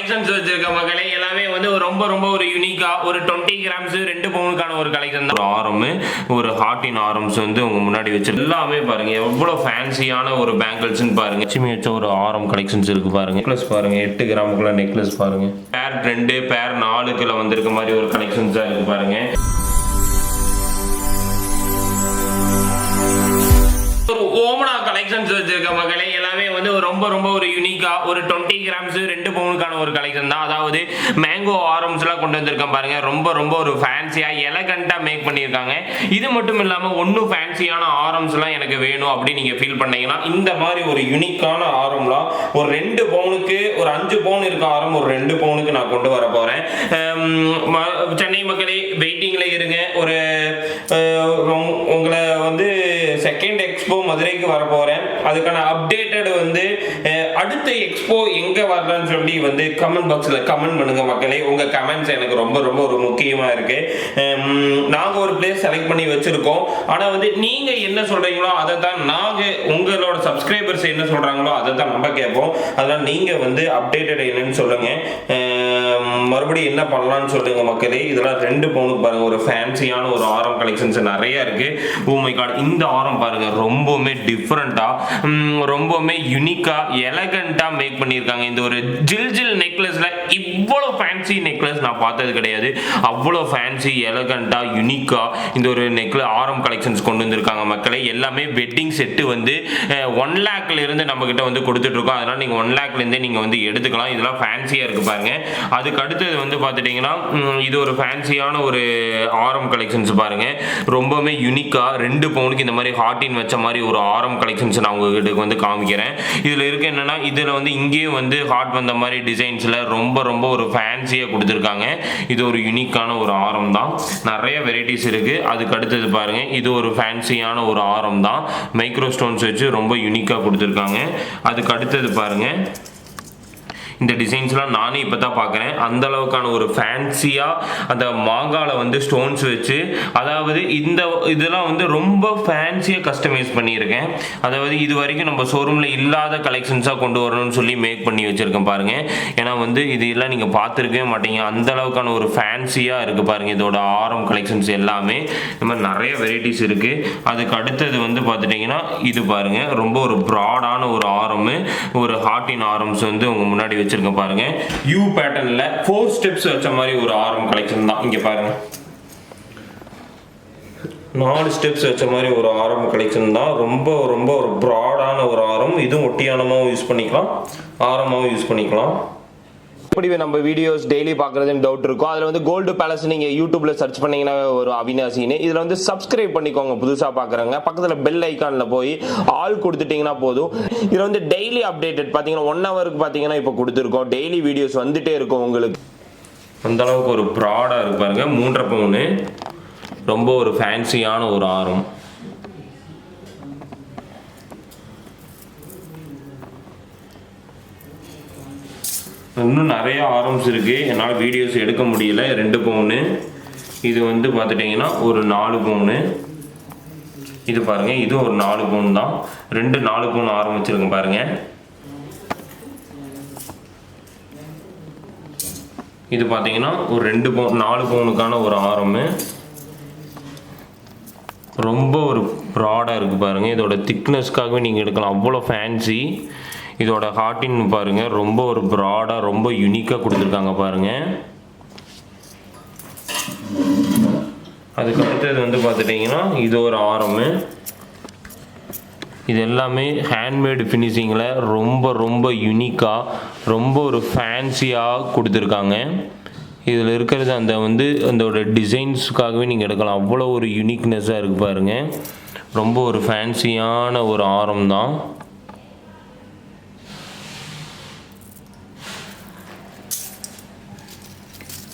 Collections வச்சிருக்க மக்களே எல்லாமே வந்து ரொம்ப ரொம்ப ஒரு யூனிக்கா ஒரு 20 கிராம்ஸ் 2 பவுனுக்கான ஒரு கலெக்ஷன் தான். ஒரு ஆரம் ஒரு ஹார்டின் ஆரம்ஸ் வந்து உங்க முன்னாடி வச்சு எல்லாமே பாருங்க எவ்வளவு ஃபேன்சியான ஒரு பேங்கிள்ஸ்னு பாருங்க. லட்சுமி வச்ச ஒரு ஆரம் கலெக்ஷன்ஸ் இருக்கு பாருங்க. நெக்லஸ் பாருங்க 8 கிராமுக்குள்ள நெக்லஸ் பாருங்க. பேர் 2 பேர் 4க்குள்ள வந்திருக்க மாதிரி ஒரு கலெக்ஷன்ஸா இருக்கு பாருங்க. ஒரு ஓமனா கலெக்ஷன்ஸ் வச்சிருக்க மக்களே எல்லாமே வந்து ரொம்ப ரொம்ப ஒரு யூனிக்கா ஒரு 20 கிராம்ஸ் 2 பவுனுக்கான ஒரு கலெக்ஷன் தான். அதாவது மேங்கோ ஆரம்ஸ் எல்லாம் கொண்டு வந்திருக்கேன் பாருங்க. ரொம்ப ரொம்ப ஒரு ஃபேன்சியா எலகண்டா மேக் பண்ணியிருக்காங்க. இது மட்டும் இல்லாம ஒன்னும் ஃபேன்சியான ஆரம்ஸ் எல்லாம் எனக்கு வேணும் அப்படின்னு நீங்க ஃபீல் பண்ணீங்கன்னா இந்த மாதிரி ஒரு யூனிக்கான ஆரம்லாம் ஒரு 2 பவுனுக்கு ஒரு 5 பவுன் இருக்க ஆரம் ஒரு 2 பவுனுக்கு நான் கொண்டு வர போறேன். சென்னை மக்களே வெயிட்டிங்ல இருங்க. ஒரு உங்களை வந்து செகண்ட் எக்ஸ்போ மதுரைக்கு வர போறேன். அதுக்கான அப்டேட்டட் வந்து அடுத்த எக்ஸ்போ எங்க வரலான்னு சொல்லி வந்து கமெண்ட் பாக்ஸ்ல கமெண்ட் பண்ணுங்க மக்களே. உங்க கமெண்ட்ஸ் எனக்கு ரொம்ப ரொம்ப ஒரு முக்கியமா இருக்கு. நாங்க ஒரு பிளேஸ் செலக்ட் பண்ணி வச்சிருக்கோம். ஆனா வந்து நீங்க என்ன சொல்றீங்களோ அதை தான் நாங்க உங்களோட சப்ஸ்கிரைபர்ஸ் என்ன சொல்றாங்களோ அதை தான் நம்ம கேட்போம். அதனால நீங்க வந்து அப்டேட்டட் என்னன்னு சொல்லுங்க. மறுபடியும் என்ன பண்ணலாம்னு சொல்லுங்க மக்களே. இதெல்லாம் 2 பவுனுக்கு பாருங்க. ஒரு ஃபேன்சியான ஒரு ஆரம் கலெக்ஷன்ஸ் நிறைய இருக்கு. ஓ மை காட், இந்த ஆரம் பாருங்க ரொம்பவுமே டிஃப்ரெண்டா ரொம்பவுமே யூனிக்கா எலகண்டா மேக் பண்ணியிருக்காங்க. இந்த ஒரு ஜில் நெக்லஸ்ல இவ்வளவு ஃபேன்சி நெக்லஸ் நான் பார்த்தது கிடையாது. அவ்வளோ ஃபேன்சி எலகண்டா யூனிக்கா இந்த ஒரு ஆரம் கலெக்ஷன்ஸ் கொண்டு வந்திருக்காங்க மக்களே. எல்லாமே வெட்டிங் செட்டு வந்து 1 லேக்ல இருந்து நம்ம கிட்ட வந்து கொடுத்துட்டு இருக்கோம். அதனால நீங்க 1 லேக்ல இருந்தே நீங்க வந்து எடுத்துக்கலாம். இதெல்லாம் ஃபேன்சியா இருக்கு பாருங்க. அதுக்கு அடுத்தது வந்து பாத்துட்டீங்கன்னா இது ஒரு ஃபேன்சியான ஒரு ஆரம் கலெக்ஷன்ஸ் பாருங்க. ரொம்பவே யூனிக்கா 2 பவுனுக்கு இந்த மாதிரி ஹார்டின் வச்ச மாதிரி ஒரு ஆரம் கலெக்ஷன்ஸ் நான் உங்ககிட்ட வந்து காமிக்கிறேன். இதுல இருக்கு என்னன்னா இதுல வந்து இங்கேயும் வந்து ஹார்ட் வந்த மாதிரி டிசைன்ஸ்ல ரொம்ப ரொம்ப ஒரு ஃபேன்சியா கொடுத்துருக்காங்க. இது ஒரு யூனிக்கான ஒரு ஆரம் தான். நிறைய வெரைட்டிஸ் இருக்கு. அதுக்கு அடுத்தது பாருங்க இது ஒரு ஃபேன்சியான ஒரு ஆரம் தான். மைக்ரோ ஸ்டோன்ஸ் வச்சு ரொம்ப யூனிக்கா கொடுத்துருக்காங்க. அதுக்கு அடுத்தது பாருங்க இந்த டிசைன்ஸ்லாம் நானே இப்போ தான் பார்க்குறேன். அந்த அளவுக்கான ஒரு ஃபேன்சியாக அந்த மாங்கால வந்து ஸ்டோன்ஸ் வச்சு அதாவது இதெல்லாம் வந்து ரொம்ப ஃபேன்சியாக கஸ்டமைஸ் பண்ணியிருக்கேன். அதாவது இது வரைக்கும் நம்ம ஷோரூமில் இல்லாத கலெக்ஷன்ஸாக கொண்டு வரணும்னு சொல்லி மேக் பண்ணி வச்சுருக்கேன் பாருங்கள். ஏன்னா வந்து இது எல்லாம் நீங்கள் பார்த்துருக்கவே மாட்டீங்க. அந்த அளவுக்கான ஒரு ஃபேன்சியாக இருக்குது பாருங்கள். இதோட ஆரம் கலெக்ஷன்ஸ் எல்லாமே இந்த மாதிரி நிறைய வெரைட்டிஸ் இருக்குது. அதுக்கு அடுத்தது வந்து பார்த்துட்டிங்கன்னா இது பாருங்கள் ரொம்ப ஒரு ப்ராடான ஒரு ஆரம் ஒரு ஹார்டின் ஆரம்ஸ் வந்து உங்கள் முன்னாடி வச்சிருக்க பாருங்க. யூ பேட்டர்ன்ல 4 ஸ்டெப்ஸ் வச்ச மாதிரி ஒரு ஆரம் கலெக்ஷன் தான். இங்க பாருங்க 4 ஸ்டெப்ஸ் வச்ச மாதிரி ஒரு ஆரம் கலெக்ஷன் தான். ரொம்ப ரொம்ப ஒரு ப்ராடான ஒரு ஆரம். இதுவும் ஒட்டியானமாவும் யூஸ் பண்ணிக்கலாம், ஆரமாவும் யூஸ் பண்ணிக்கலாம். இப்படி நம்ம வீடியோஸ் டெய்லி பார்க்குறதுன்னு டவுட் இருக்கும். அதில் வந்து கோல்டு பேலஸ் நீங்கள் யூடியூப்ல சர்ச் பண்ணீங்கன்னா ஒரு அவினாசின்னு இதில் வந்து சப்ஸ்கிரைப் பண்ணிக்கோங்க. புதுசாக பார்க்குறவங்க பக்கத்தில் பெல் ஐக்கானில் போய் ஆல் கொடுத்துட்டிங்கன்னா போதும். இதில் வந்து டெய்லி அப்டேட்டட் பார்த்தீங்கன்னா 1 ஹவருக்கு பார்த்தீங்கன்னா இப்போ கொடுத்துருக்கோம். டெய்லி வீடியோஸ் வந்துட்டே இருக்கும் உங்களுக்கு. அந்த அளவுக்கு ஒரு ப்ராடாக இருக்கு பாருங்க. 3.5 பவுனு ரொம்ப ஒரு ஃபேன்சியான ஒரு ஆரம். இன்னும் நிறைய ஆரம்ஸ் இருக்கு. என்னால் வீடியோஸ் எடுக்க முடியல. 2 பவுனு இது வந்து பார்த்துட்டிங்கன்னா ஒரு 4 பவுனு. இது பாருங்க இது ஒரு 4 பவுன் தான். 2 4 பவுன் ஆரம் வச்சிருக்கேன் பாருங்க. இது பார்த்தீங்கன்னா ஒரு 2 பவுன் 4 பவுனுக்கான ஒரு ஆரம். ரொம்ப ஒரு ப்ராடாக இருக்குது பாருங்கள். இதோட திக்னஸ்க்காகவே நீங்கள் எடுக்கலாம். அவ்வளோ ஃபேன்சி. இதோட ஹார்டின் பாருங்க ரொம்ப ஒரு ப்ராடாக ரொம்ப யூனிக்காக கொடுத்துருக்காங்க பாருங்க. அதுக்கு அடுத்தது வந்து பார்த்துட்டிங்கன்னா இது ஒரு ஆரம். இது எல்லாமே ஹேண்ட்மேடு ஃபினிஷிங்கில் ரொம்ப ரொம்ப யூனிக்காக ரொம்ப ஒரு ஃபேன்சியாக கொடுத்துருக்காங்க. இதில் இருக்கிறது அந்த வந்து அதோட டிசைன்ஸுக்காகவே நீங்கள் எடுக்கலாம். அவ்வளோ ஒரு யூனிக்னஸாக இருக்குது பாருங்கள். ரொம்ப ஒரு ஃபேன்சியான ஒரு ஆரம் தான்.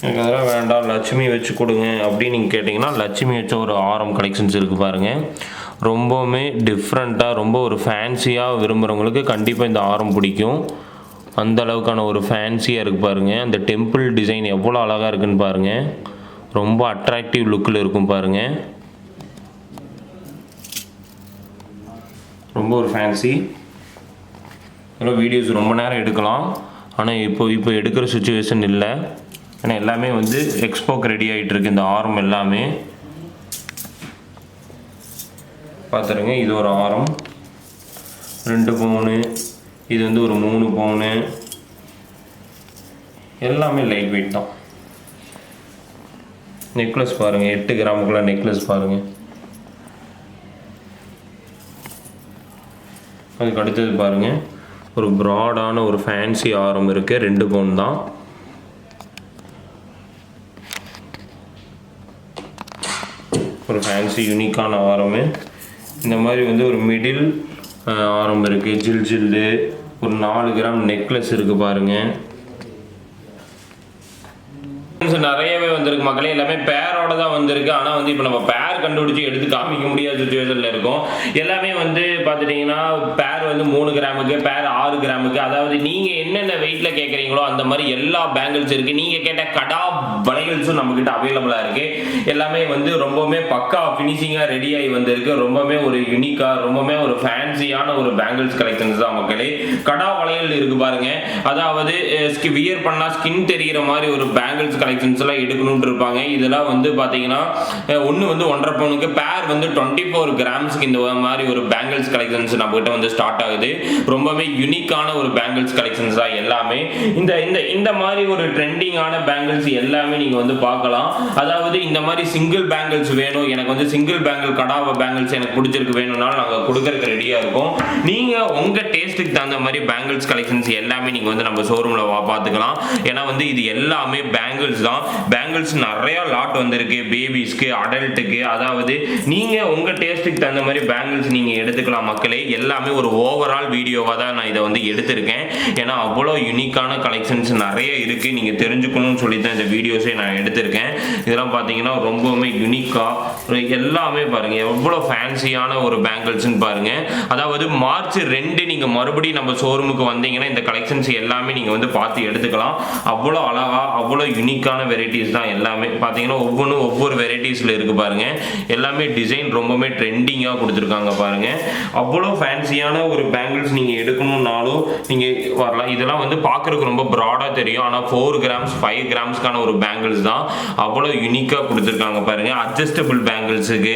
எனக்கு அதெல்லாம் வேண்டாம் லட்சுமி வச்சு கொடுங்க அப்படின்னு நீங்கள் கேட்டிங்கன்னா லட்சுமி வச்ச ஒரு ஆரம் கலெக்ஷன்ஸ் இருக்குது பாருங்கள். ரொம்பவுமே டிஃப்ரெண்ட்டாக ரொம்ப ஒரு ஃபேன்சியாக விரும்புகிறவங்களுக்கு கண்டிப்பாக இந்த ஆரம் பிடிக்கும். அந்த அளவுக்கான ஒரு ஃபேன்சியாக இருக்குது பாருங்கள். அந்த டெம்பிள் டிசைன் எவ்வளோ அழகாக இருக்குன்னு பாருங்கள். ரொம்ப அட்ராக்டிவ் லுக்கில் இருக்கும் பாருங்கள். ரொம்ப ஒரு ஃபேன்சி. வீடியோஸ் ரொம்ப நேரம் எடுக்கலாம். ஆனால் இப்போ எடுக்கிற சுச்சுவேஷன் இல்லை. ஏன்னா எல்லாமே வந்து எக்ஸ்போக்கு ரெடி ஆகிட்டு இருக்கு. இந்த ஆரம் எல்லாமே பார்த்துருங்க. இது ஒரு ஆரம் 2 பவுனு, இது வந்து ஒரு 3 பவுனு, எல்லாமே லைட் வெயிட் தான். நெக்லஸ் பாருங்கள், 8 கிராமுக்குள்ள நெக்லஸ் பாருங்கள். அதுக்கு அடுத்தது பாருங்கள், ஒரு ப்ராடான ஒரு ஃபேன்சி ஆரம் இருக்குது, 2 பவுன் தான். ஒரு ஃபேன்சி யூனிக்கான ஆரம். இந்த மாதிரி வந்து ஒரு மிடில் ஆரம் இருக்குது, ஜில்லு. ஒரு 4 கிராம் நெக்லஸ் இருக்குது பாருங்கள். நிறையவே வந்திருக்கு மக்களே. எல்லாமே பேரோட தான் வந்திருக்கு. ஆனால் வந்து இப்போ நம்ம பேர் கண்டுபிடிச்சி எடுத்து காமிக்க முடியாத சுச்சுவேஷனில் இருக்கும். எல்லாமே வந்து பார்த்துட்டிங்கன்னா பேர் வந்து 3 கிராமுக்கு, பேர் 6 கிராமுக்கு. அதாவது நீங்கள் என்னென்ன வெயிட்டில் கேட்குறீங்களோ அந்த மாதிரி எல்லா பேங்கிள்ஸ் இருக்குது. நீங்கள் கேட்ட கடா வளையல்ஸும் நம்மக்கிட்ட அவைலபிளாக இருக்குது. எல்லாமே வந்து ரொம்பவுமே பக்கா ஃபினிஷிங்காக ரெடியாகி வந்திருக்கு. ரொம்பவுமே ஒரு யூனிக்காக, ரொம்பவுமே ஒரு ஃபேன்சியான ஒரு பேங்கிள்ஸ் கலெக்ஷன்ஸ் தான் மக்களே. கடா வளையல் இருக்குது பாருங்கள். அதாவது வியர் பண்ணால் ஸ்கின் தெரிகிற மாதிரி ஒரு பேங்கிள்ஸ் கலெக்ஷன்ஸ் எல்லாம் எடுக்கணும்னு இருப்பாங்க. இதெல்லாம் வந்து பார்த்தீங்கன்னா ஒன்று வந்து 1.5 பவுனுக்கு, பேர் வந்து 24 கிராம்ஸ்க்கு இந்த மாதிரி ஒரு பேங்கிள்ஸ் கலெக்ஷன்ஸ் நம்மகிட்ட வந்து ஸ்டார்ட் ஆகுது. ரொம்பவே யூனிக்கான ஒரு பேங்கிள்ஸ் கலெக்ஷன்ஸ் தான் எல்லாமே. இந்த மாதிரி ஒரு ட்ரெண்டிங்கான பேங்கிள்ஸ் எல்லாமே நீங்கள் வந்து பார்க்கலாம். அதாவது இந்த மாதிரி சிங்கிள் பேங்கிள்ஸ் வேணும், எனக்கு வந்து சிங்கிள் பேங்கிள் கடாவ பேங்கிள்ஸ் எனக்கு பிடிச்சிருக்கு வேணும்னாலும் நாங்கள் கொடுக்கறதுக்கு ரெடியாக இருக்கோம். நீங்கள் உங்கள் டேஸ்ட்டுக்கு தகுந்த மாதிரி பேங்கிள்ஸ் கலெக்ஷன்ஸ் எல்லாமே நீங்கள் வந்து நம்ம ஷோரூமில் பார்த்துக்கலாம். ஏன்னா வந்து இது எல்லாமே பேங்கிள்ஸ் தான். பேங்கிள்ஸ் நிறைய லாட் வந்திருக்கு, பேபிஸ்க்கு, அடல்ட்டுக்கு. அதாவது நீங்கள் உங்கள் டேஸ்ட்டுக்கு தகுந்த மாதிரி பேங்கிள்ஸ் நீங்கள் எடுத்துக்கலாம் மக்களே. எல்லாமே ஒரு ஓவரால் வீடியோவாக தான் நான் இதை வந்து எடுத்திருக்கேன். ஏன்னா அவ்வளோ யூனிக்கான கலெக்ஷன்ஸ் நிறைய இருக்குது, நீங்கள் தெரிஞ்சுக்கணும்னு சொல்லி தான் இந்த வீடியோஸே நான் எடுத்திருக்கேன். இதெல்லாம் பார்த்தீங்கன்னா ரொம்பவுமே யூனிக்காக எல்லாமே பாருங்கள், எவ்வளோ ஃபேன்சியான ஒரு பேங்கிள்ஸ்ன்னு பாருங்கள். அதாவது மார்ச் 2 நீங்கள் மறுபடியும் நம்ம ஷோரூமுக்கு வந்தீங்கன்னா இந்த கலெக்ஷன்ஸ் எல்லாமே நீங்கள் வந்து பார்த்து எடுத்துக்கலாம். அவ்வளோ அழகாக, அவ்வளோ யூனிக்கான வெரைட்டிஸ் தான் எல்லாமே. பார்த்தீங்கன்னா ஒவ்வொன்றும் ஒவ்வொரு வெரைட்டிஸில் இருக்குது பாருங்கள். எல்லாமே டிசைன் ரொம்பவே ட்ரெண்டிங்காக கொடுத்துருக்காங்க பாருங்கள். அவ்வளோ ஃபேன்சியான ஒரு பேங்கிள்ஸ் நீங்கள் எடுக்கணும்னாலும் நீங்கள் வரலாம். இதெல்லாம் வந்து பார்க்குறதுக்கு ரொம்ப ப்ராடாக தெரியும், ஆனால் 4 கிராம்ஸ் 5 கிராம்ஸ்க்கான ஒரு பேங்கிள்ஸ் தான். அவ்வளோ யூனிக்காக கொடுத்துருக்காங்க பாருங்கள். அட்ஜஸ்டபிள் பேங்கிள்ஸுக்கு,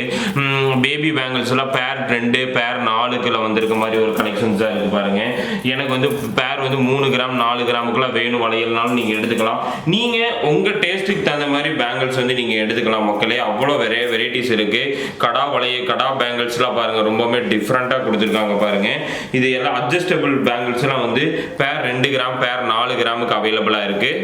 பேபி பேங்கிள்ஸ்லாம் பேர் 2 பேர் 4க்குள்ள வந்திருக்க மாதிரி ஒரு கலெக்ஷன்ஸ் தான் இருக்குது பாருங்கள். எனக்கு வந்து பேர் வந்து 3 கிராம் 4 கிராமுக்குலாம் வேணும் வளையல்னாலும் நீங்கள் எடுத்துக்கலாம். நீங்கள் உங்கள் டேஸ்ட்டுக்கு தகுந்த மாதிரி பேங்கிள்ஸ் வந்து நீங்கள் எடுத்துக்கலாம் மக்களே. அவ்வளோ வெரைட்டிஸ் இருக்குது. கடா பேங்கிள்ஸ்லாம் பாருங்கள், ரொம்பவே டிஃப்ரெண்ட்டாக கொடுத்துருக்காங்க பாருங்கள். இது எல்லாம் அட்ஜஸ்டபிள் பேங்கிள்ஸ்லாம் வந்து பேர் 2 கிராம் பேர் 4 கிராமுக்கு அவைலபிளாக இருக்குது.